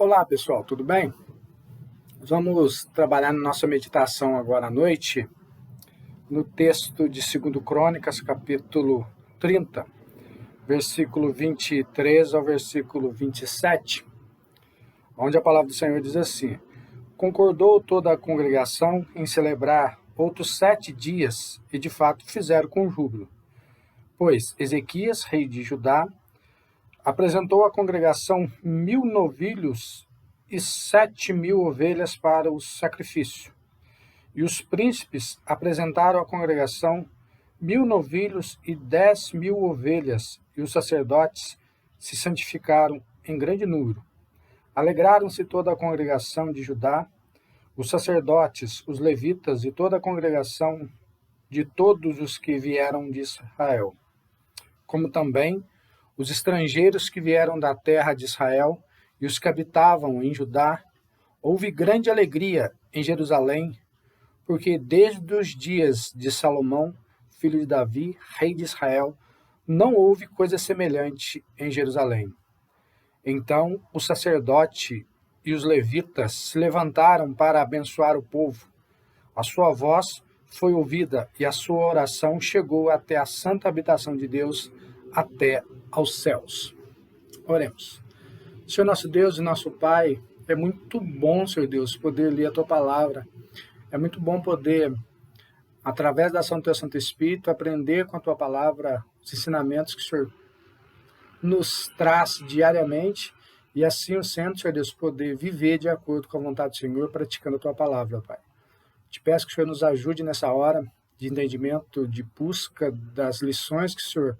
Olá pessoal, tudo bem? Vamos trabalhar na nossa meditação agora à noite, no texto de 2 Crônicas, capítulo 30, versículo 23 ao versículo 27, onde a palavra do Senhor diz assim: Concordou toda a congregação em celebrar outros 7 dias, e de fato fizeram com júbilo, pois Ezequias, rei de Judá, apresentou à congregação 1000 novilhos e 7.000 ovelhas para o sacrifício. E os príncipes apresentaram à congregação 1000 novilhos e 10.000 ovelhas, e os sacerdotes se santificaram em grande número. Alegraram-se toda a congregação de Judá, os sacerdotes, os levitas e toda a congregação de todos os que vieram de Israel, como também os estrangeiros que vieram da terra de Israel e os que habitavam em Judá. Houve grande alegria em Jerusalém, porque desde os dias de Salomão, filho de Davi, rei de Israel, não houve coisa semelhante em Jerusalém. Então o sacerdote e os levitas se levantaram para abençoar o povo. A sua voz foi ouvida e a sua oração chegou até a santa habitação de Deus, até aos céus. Oremos. Senhor nosso Deus e nosso Pai, é muito bom, Senhor Deus, poder ler a Tua Palavra. É muito bom poder, através da ação do Teu Santo Espírito, aprender com a Tua Palavra os ensinamentos que o Senhor nos traz diariamente e assim o sendo, Senhor Deus, poder viver de acordo com a vontade do Senhor, praticando a Tua Palavra, Pai. Te peço que o Senhor nos ajude nessa hora de entendimento, de busca das lições que o Senhor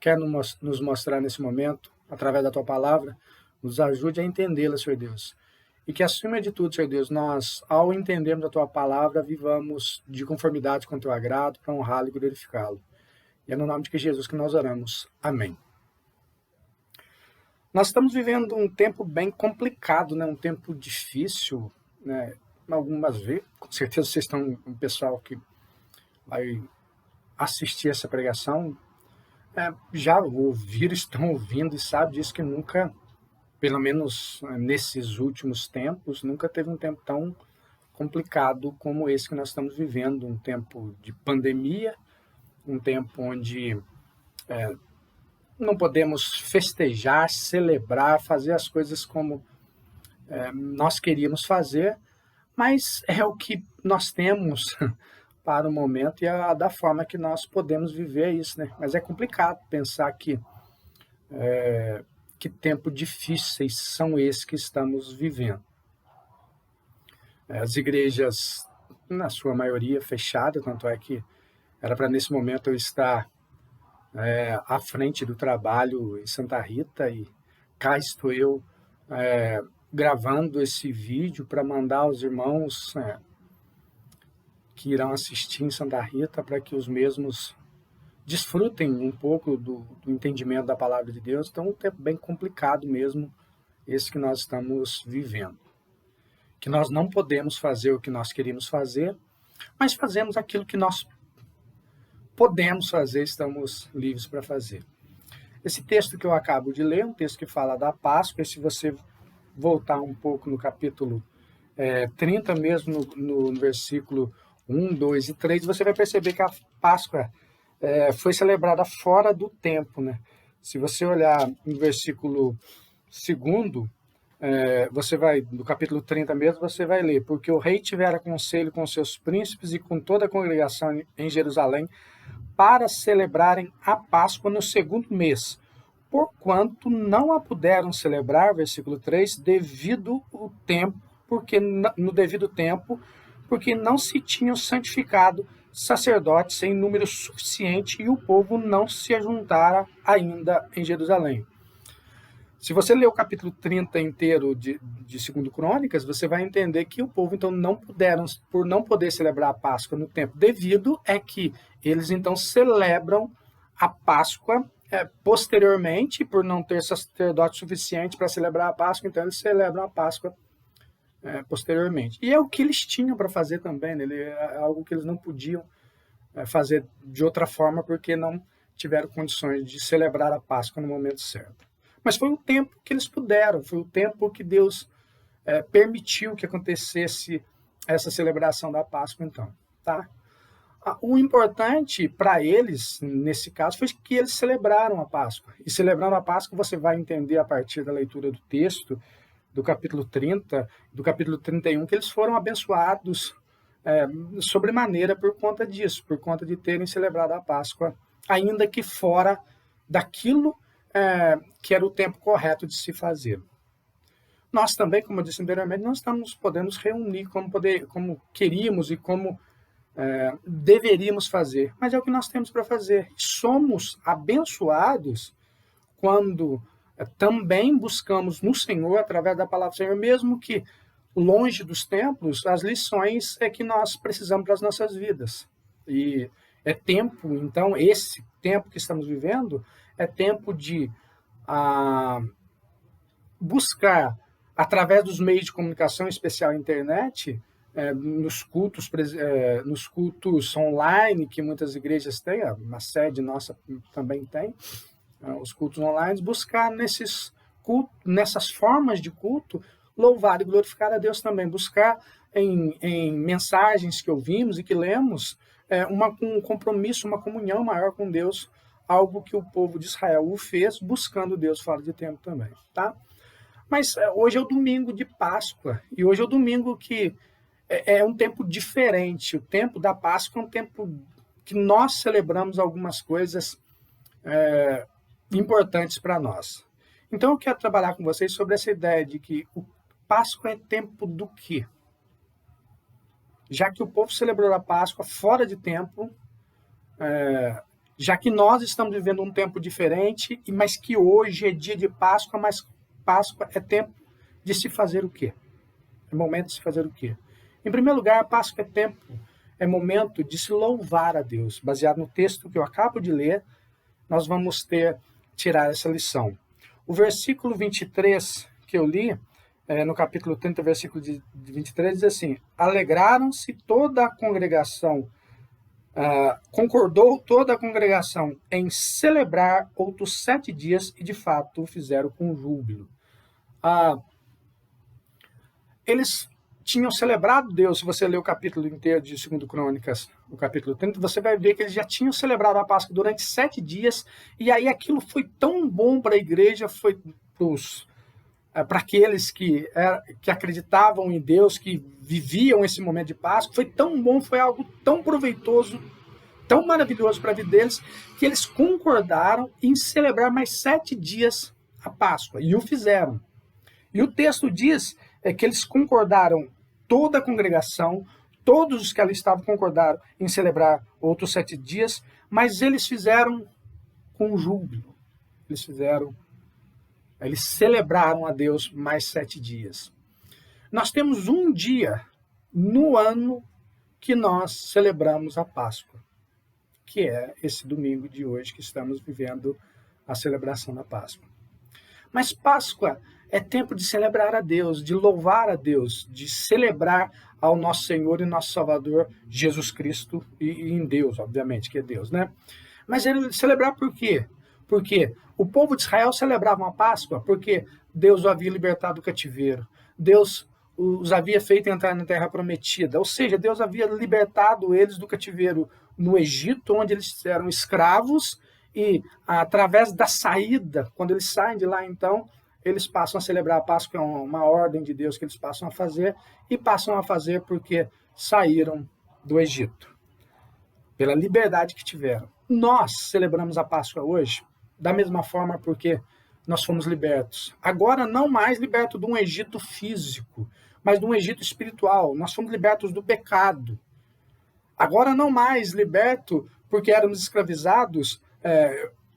quer nos mostrar nesse momento, através da Tua Palavra. Nos ajude a entendê-la, Senhor Deus. E que, acima de tudo, Senhor Deus, nós, ao entendermos a Tua Palavra, vivamos de conformidade com o Teu agrado, para honrá-lo e glorificá-lo. E é no nome de Jesus que nós oramos. Amém. Nós estamos vivendo um tempo bem complicado, né? Um tempo difícil, né? Algumas vezes, com certeza vocês estão um pessoal que vai assistir essa pregação, já ouviram, estão ouvindo e sabe disso, que nunca, pelo menos nesses últimos tempos, nunca teve um tempo tão complicado como esse que nós estamos vivendo, um tempo de pandemia, um tempo onde não podemos festejar, celebrar, fazer as coisas como nós queríamos fazer, mas é o que nós temos para o momento e da forma que nós podemos viver isso, né? Mas é complicado pensar que tempos difíceis são esses que estamos vivendo. As igrejas, na sua maioria, fechadas, tanto é que era para nesse momento eu estar à frente do trabalho em Santa Rita, e cá estou eu gravando esse vídeo para mandar aos irmãos que irão assistir em Santa Rita, para que os mesmos desfrutem um pouco do entendimento da palavra de Deus. Então, um tempo bem complicado mesmo, esse que nós estamos vivendo. Que nós não podemos fazer o que nós queríamos fazer, mas fazemos aquilo que nós podemos fazer, estamos livres para fazer. Esse texto que eu acabo de ler, um texto que fala da Páscoa, e se você voltar um pouco no capítulo 30, mesmo no versículo 1, 2 e 3, você vai perceber que a Páscoa foi celebrada fora do tempo, né? Se você olhar no versículo 2, você vai, no capítulo 30 mesmo, você vai ler: porque o rei tivera conselho com seus príncipes e com toda a congregação em Jerusalém para celebrarem a Páscoa no 2º mês, porquanto não a puderam celebrar, versículo 3, devido o tempo, no devido tempo, porque não se tinham santificado sacerdotes em número suficiente e o povo não se ajuntara ainda em Jerusalém. Se você ler o capítulo 30 inteiro de 2 Crônicas, você vai entender que o povo então por não poder celebrar a Páscoa no tempo devido, é que eles então celebram a Páscoa posteriormente, por não ter sacerdote suficiente para celebrar a Páscoa, então eles celebram a Páscoa posteriormente. E é o que eles tinham para fazer também, né? É algo que eles não podiam fazer de outra forma, porque não tiveram condições de celebrar a Páscoa no momento certo. Mas foi o tempo que eles puderam, foi o tempo que Deus permitiu que acontecesse essa celebração da Páscoa, então, tá? O importante para eles, nesse caso, foi que eles celebraram a Páscoa. E celebrando a Páscoa, você vai entender a partir da leitura do texto, do capítulo 30, do capítulo 31, que eles foram abençoados sobremaneira por conta disso, por conta de terem celebrado a Páscoa, ainda que fora daquilo que era o tempo correto de se fazer. Nós também, como eu disse anteriormente, não estamos podendo nos reunir como queríamos e como deveríamos fazer, mas é o que nós temos para fazer. Somos abençoados quando também buscamos no Senhor, através da palavra do Senhor, mesmo que longe dos templos, as lições que nós precisamos para as nossas vidas. E é tempo, então, esse tempo que estamos vivendo, é tempo de buscar, através dos meios de comunicação, em especial a internet, nos cultos online, que muitas igrejas têm, uma sede nossa também tem, os cultos online, buscar nessas formas de culto, louvar e glorificar a Deus também, buscar em mensagens que ouvimos e que lemos, um compromisso, uma comunhão maior com Deus, algo que o povo de Israel o fez, buscando Deus fora de tempo também, tá? Mas hoje é o domingo de Páscoa, e hoje é o domingo que é um tempo diferente. O tempo da Páscoa é um tempo que nós celebramos algumas coisas importantes para nós. Então eu quero trabalhar com vocês sobre essa ideia de que o Páscoa é tempo do quê? Já que o povo celebrou a Páscoa fora de tempo, já que nós estamos vivendo um tempo diferente, mas que hoje é dia de Páscoa, mas Páscoa é tempo de se fazer o quê? É momento de se fazer o quê? Em primeiro lugar, a Páscoa é momento de se louvar a Deus. Baseado no texto que eu acabo de ler, nós vamos tirar essa lição. O versículo 23 que eu li, no capítulo 30, versículo 23, diz assim: alegraram-se toda a congregação, concordou toda a congregação em celebrar outros 7 dias e, de fato, o fizeram com júbilo. Eles tinham celebrado Deus. Se você ler o capítulo inteiro de 2 Crônicas, o capítulo 30, você vai ver que eles já tinham celebrado a Páscoa durante 7 dias, e aí aquilo foi tão bom para a igreja, foi para aqueles que acreditavam em Deus, que viviam esse momento de Páscoa, foi tão bom, foi algo tão proveitoso, tão maravilhoso para a vida deles, que eles concordaram em celebrar mais 7 dias a Páscoa, e o fizeram. E o texto diz que eles concordaram, toda a congregação, todos os que ali estavam concordaram em celebrar outros 7 dias, mas eles fizeram com júbilo. Eles celebraram a Deus mais 7 dias. Nós temos um dia no ano que nós celebramos a Páscoa, que é esse domingo de hoje que estamos vivendo a celebração da Páscoa. Mas Páscoa é tempo de celebrar a Deus, de louvar a Deus, de celebrar ao nosso Senhor e nosso Salvador, Jesus Cristo, e em Deus, obviamente, que é Deus, né? Mas ele celebrar por quê? Porque o povo de Israel celebrava a Páscoa porque Deus o havia libertado do cativeiro. Deus os havia feito entrar na terra prometida. Ou seja, Deus havia libertado eles do cativeiro no Egito, onde eles eram escravos, e através da saída, quando eles saem de lá, então, eles passam a celebrar a Páscoa, é uma ordem de Deus que eles passam a fazer, e passam a fazer porque saíram do Egito, pela liberdade que tiveram. Nós celebramos a Páscoa hoje da mesma forma porque nós fomos libertos. Agora não mais libertos de um Egito físico, mas de um Egito espiritual. Nós fomos libertos do pecado. Agora não mais libertos porque éramos escravizados,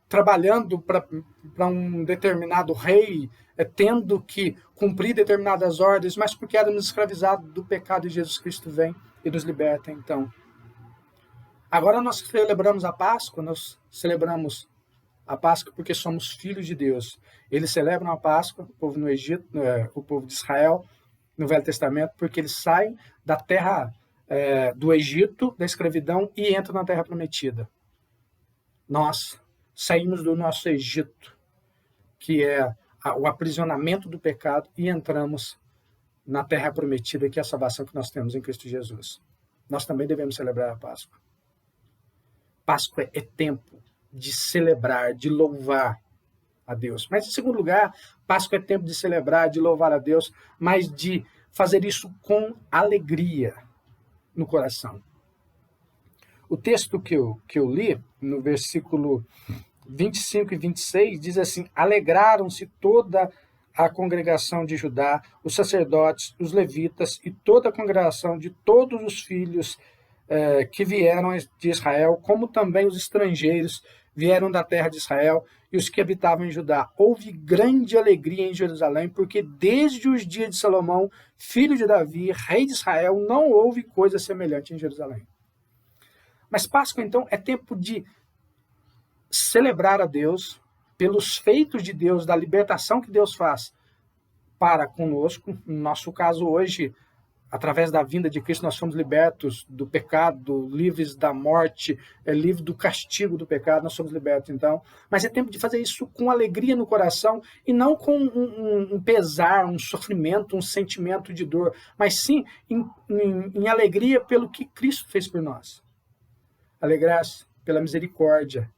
trabalhando para um determinado rei, tendo que cumprir determinadas ordens, mas porque éramos escravizados do pecado, e Jesus Cristo vem e nos liberta, então. Agora nós celebramos a Páscoa, nós celebramos a Páscoa porque somos filhos de Deus. Eles celebram a Páscoa, o povo no Egito, o povo de Israel, no Velho Testamento, porque eles saem da terra do Egito, da escravidão, e entram na terra prometida. Nós saímos do nosso Egito, que é o aprisionamento do pecado, e entramos na terra prometida, que é a salvação que nós temos em Cristo Jesus. Nós também devemos celebrar a Páscoa. Páscoa é tempo de celebrar, de louvar a Deus. Mas, em segundo lugar, Páscoa é tempo de celebrar, de louvar a Deus, mas de fazer isso com alegria no coração. O texto que eu li, no versículo 25 e 26, diz assim: alegraram-se toda a congregação de Judá, os sacerdotes, os levitas e toda a congregação de todos os filhos que vieram de Israel, como também os estrangeiros vieram da terra de Israel e os que habitavam em Judá. Houve grande alegria em Jerusalém, porque desde os dias de Salomão, filho de Davi, rei de Israel, não houve coisa semelhante em Jerusalém. Mas Páscoa, então, é tempo de celebrar a Deus pelos feitos de Deus, da libertação que Deus faz para conosco. No nosso caso hoje, através da vinda de Cristo, nós somos libertos do pecado, livres da morte, livres do castigo do pecado, nós somos libertos então. Mas é tempo de fazer isso com alegria no coração e não com um pesar, um sofrimento, um sentimento de dor, mas sim em alegria pelo que Cristo fez por nós. Alegrar-se pela misericórdia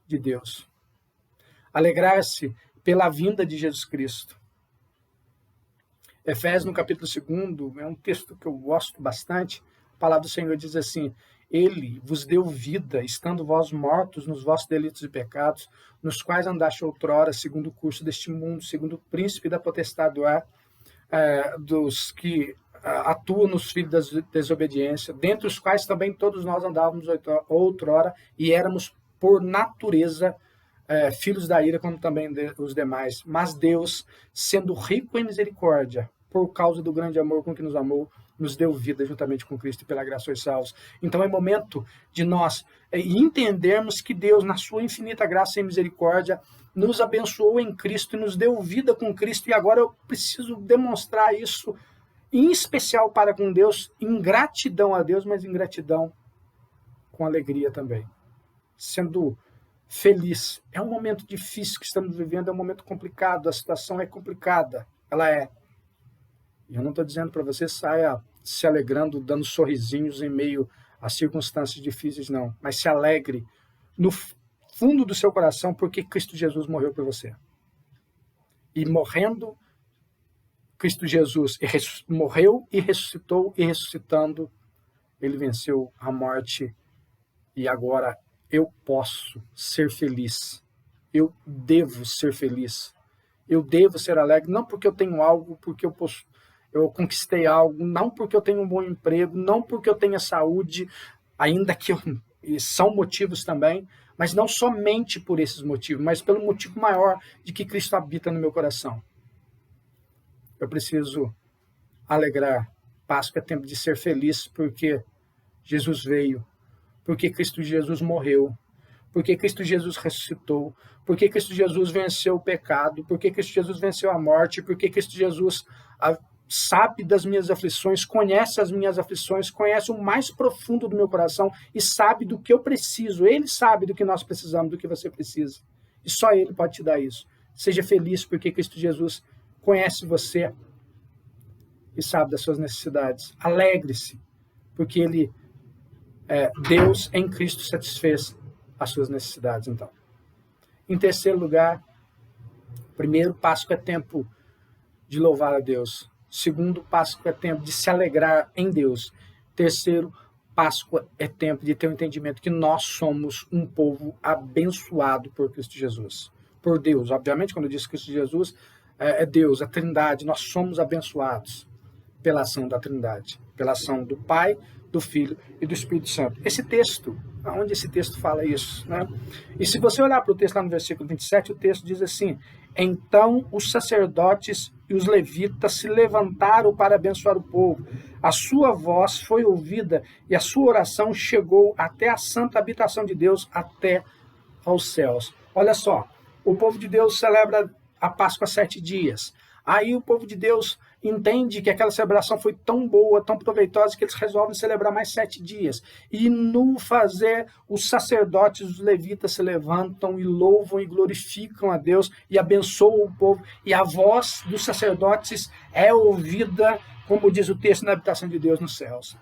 de Deus. Alegrar-se pela vinda de Jesus Cristo. Efésios, no capítulo 2, é um texto que eu gosto bastante. A palavra do Senhor diz assim: Ele vos deu vida, estando vós mortos nos vossos delitos e pecados, nos quais andaste outrora, segundo o curso deste mundo, segundo o príncipe da potestade do ar, dos que atuam nos filhos da desobediência, dentre os quais também todos nós andávamos outrora e éramos, por natureza, filhos da ira, como também os demais. Mas Deus, sendo rico em misericórdia, por causa do grande amor com que nos amou, nos deu vida juntamente com Cristo e pela graça sois salvos. Então é momento de nós entendermos que Deus, na sua infinita graça e misericórdia, nos abençoou em Cristo e nos deu vida com Cristo, e agora eu preciso demonstrar isso, em especial para com Deus, em gratidão a Deus, mas em gratidão com alegria também. Sendo feliz. É um momento difícil que estamos vivendo, é um momento complicado, a situação é complicada, ela é. E eu não estou dizendo para você saia se alegrando, dando sorrisinhos em meio a circunstâncias difíceis, não. Mas se alegre no fundo do seu coração, porque Cristo Jesus morreu por você. E morrendo, Cristo Jesus morreu e ressuscitou, e ressuscitando, ele venceu a morte, e agora eu posso ser feliz. Eu devo ser feliz. Eu devo ser alegre, não porque eu tenho algo, porque eu conquistei algo, não porque eu tenho um bom emprego, não porque eu tenha saúde, ainda que são motivos também, mas não somente por esses motivos, mas pelo motivo maior de que Cristo habita no meu coração. Eu preciso alegrar. Páscoa é tempo de ser feliz, porque Jesus veio, porque Cristo Jesus morreu, porque Cristo Jesus ressuscitou, porque Cristo Jesus venceu o pecado, porque Cristo Jesus venceu a morte, porque Cristo Jesus sabe das minhas aflições, conhece as minhas aflições, conhece o mais profundo do meu coração e sabe do que eu preciso. Ele sabe do que nós precisamos, do que você precisa. E só Ele pode te dar isso. Seja feliz, porque Cristo Jesus conhece você e sabe das suas necessidades. Alegre-se, porque Deus em Cristo satisfez as suas necessidades, então. Em terceiro lugar, primeiro, Páscoa é tempo de louvar a Deus. Segundo, Páscoa é tempo de se alegrar em Deus. Terceiro, Páscoa é tempo de ter o entendimento que nós somos um povo abençoado por Cristo Jesus. Por Deus. Obviamente, quando eu disse Cristo Jesus, é Deus, a Trindade. Nós somos abençoados pela ação da Trindade. Pela ação do Pai, do Filho e do Espírito Santo. Esse texto, onde esse texto fala isso, né? E se você olhar para o texto lá no versículo 27, o texto diz assim: então os sacerdotes e os levitas se levantaram para abençoar o povo. A sua voz foi ouvida e a sua oração chegou até a santa habitação de Deus, até aos céus. Olha só, o povo de Deus celebra a Páscoa há 7 dias. Aí o povo de Deus entende que aquela celebração foi tão boa, tão proveitosa, que eles resolvem celebrar mais 7 dias. E no fazer, os sacerdotes, os levitas se levantam e louvam e glorificam a Deus e abençoam o povo. E a voz dos sacerdotes é ouvida, como diz o texto, na habitação de Deus nos céus.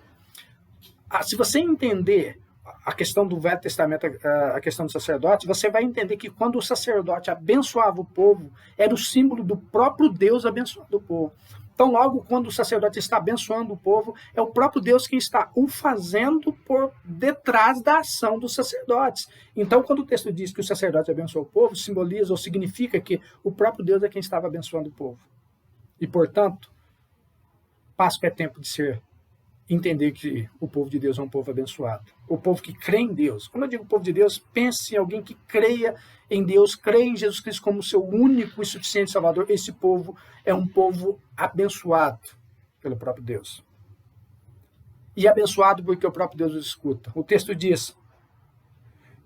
Se você entender a questão do Velho Testamento, a questão do sacerdote, você vai entender que quando o sacerdote abençoava o povo, era o símbolo do próprio Deus abençoando o povo. Então, logo, quando o sacerdote está abençoando o povo, é o próprio Deus quem está o fazendo por detrás da ação dos sacerdotes. Então, quando o texto diz que o sacerdote abençoa o povo, simboliza ou significa que o próprio Deus é quem estava abençoando o povo. E, portanto, Páscoa é tempo de entender que o povo de Deus é um povo abençoado. O povo que crê em Deus. Quando eu digo povo de Deus, pense em alguém que creia em Deus, creia em Jesus Cristo como seu único e suficiente Salvador. Esse povo é um povo abençoado pelo próprio Deus. E abençoado porque o próprio Deus os escuta. O texto diz: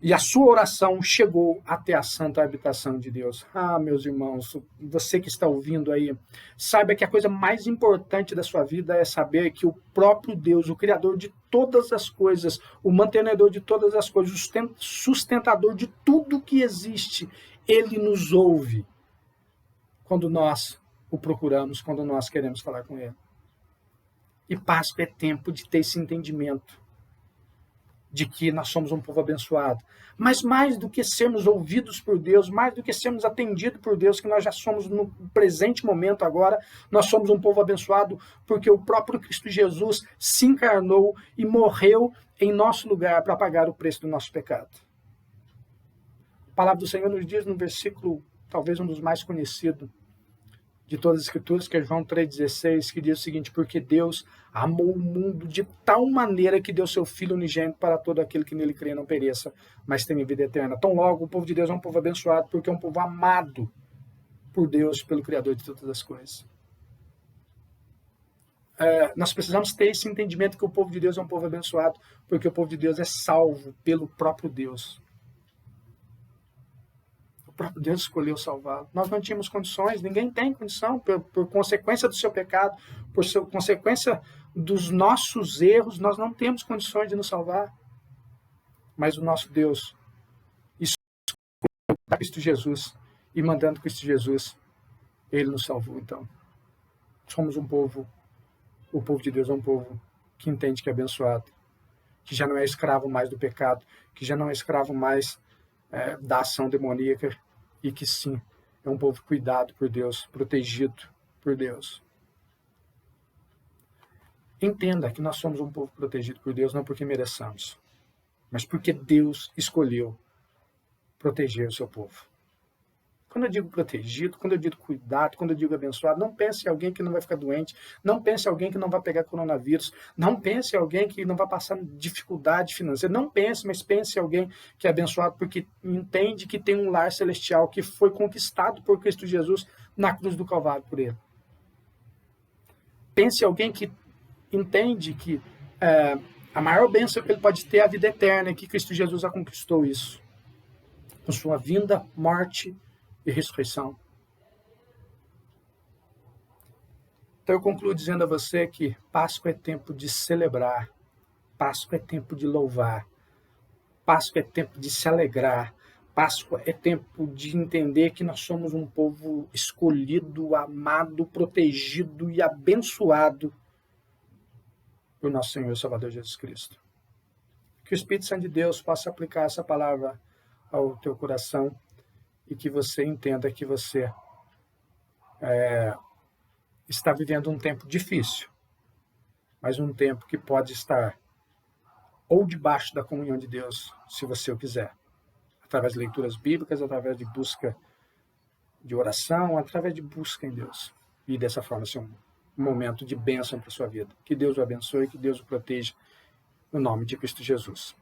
e a sua oração chegou até a santa habitação de Deus. Meus irmãos, você que está ouvindo aí, saiba que a coisa mais importante da sua vida é saber que o próprio Deus, o Criador de todas as coisas, o mantenedor de todas as coisas, o sustentador de tudo que existe, Ele nos ouve quando nós o procuramos, quando nós queremos falar com Ele. E Páscoa é tempo de ter esse entendimento de que nós somos um povo abençoado. Mas mais do que sermos ouvidos por Deus, mais do que sermos atendidos por Deus, que nós já somos no presente momento agora, nós somos um povo abençoado porque o próprio Cristo Jesus se encarnou e morreu em nosso lugar para pagar o preço do nosso pecado. A palavra do Senhor nos diz no versículo, talvez um dos mais conhecidos de todas as Escrituras, que é João 3,16, que diz o seguinte: porque Deus amou o mundo de tal maneira que deu seu Filho unigênito para todo aquele que nele crê não pereça, mas tenha vida eterna. Então logo, o povo de Deus é um povo abençoado, porque é um povo amado por Deus, pelo Criador de todas as coisas. Nós precisamos ter esse entendimento que o povo de Deus é um povo abençoado, porque o povo de Deus é salvo pelo próprio Deus. O próprio Deus escolheu salvá-lo. Nós não tínhamos condições, ninguém tem condição, por consequência do seu pecado, consequência dos nossos erros, nós não temos condições de nos salvar. Mas o nosso Deus escolheu Cristo Jesus, e mandando Cristo Jesus, Ele nos salvou. Então, somos um povo, o povo de Deus é um povo que entende que é abençoado, que já não é escravo mais do pecado, que já não é escravo mais da ação demoníaca, e que sim, é um povo cuidado por Deus, protegido por Deus. Entenda que nós somos um povo protegido por Deus não porque mereçamos, mas porque Deus escolheu proteger o seu povo. Quando eu digo protegido, quando eu digo cuidado, quando eu digo abençoado, não pense em alguém que não vai ficar doente, não pense em alguém que não vai pegar coronavírus, não pense em alguém que não vai passar dificuldade financeira, não pense, mas pense em alguém que é abençoado porque entende que tem um lar celestial que foi conquistado por Cristo Jesus na cruz do Calvário por ele. Pense em alguém que entende que a maior bênção que ele pode ter é a vida eterna, que Cristo Jesus já conquistou isso, com sua vinda, morte e ressurreição. Então eu concluo dizendo a você que Páscoa é tempo de celebrar, Páscoa é tempo de louvar, Páscoa é tempo de se alegrar, Páscoa é tempo de entender que nós somos um povo escolhido, amado, protegido e abençoado por nosso Senhor e Salvador Jesus Cristo. Que o Espírito Santo de Deus possa aplicar essa palavra ao teu coração e que você entenda que você está vivendo um tempo difícil, mas um tempo que pode estar ou debaixo da comunhão de Deus, se você o quiser, através de leituras bíblicas, através de busca de oração, através de busca em Deus. E dessa forma ser um momento de bênção para a sua vida. Que Deus o abençoe, que Deus o proteja, no nome de Cristo Jesus.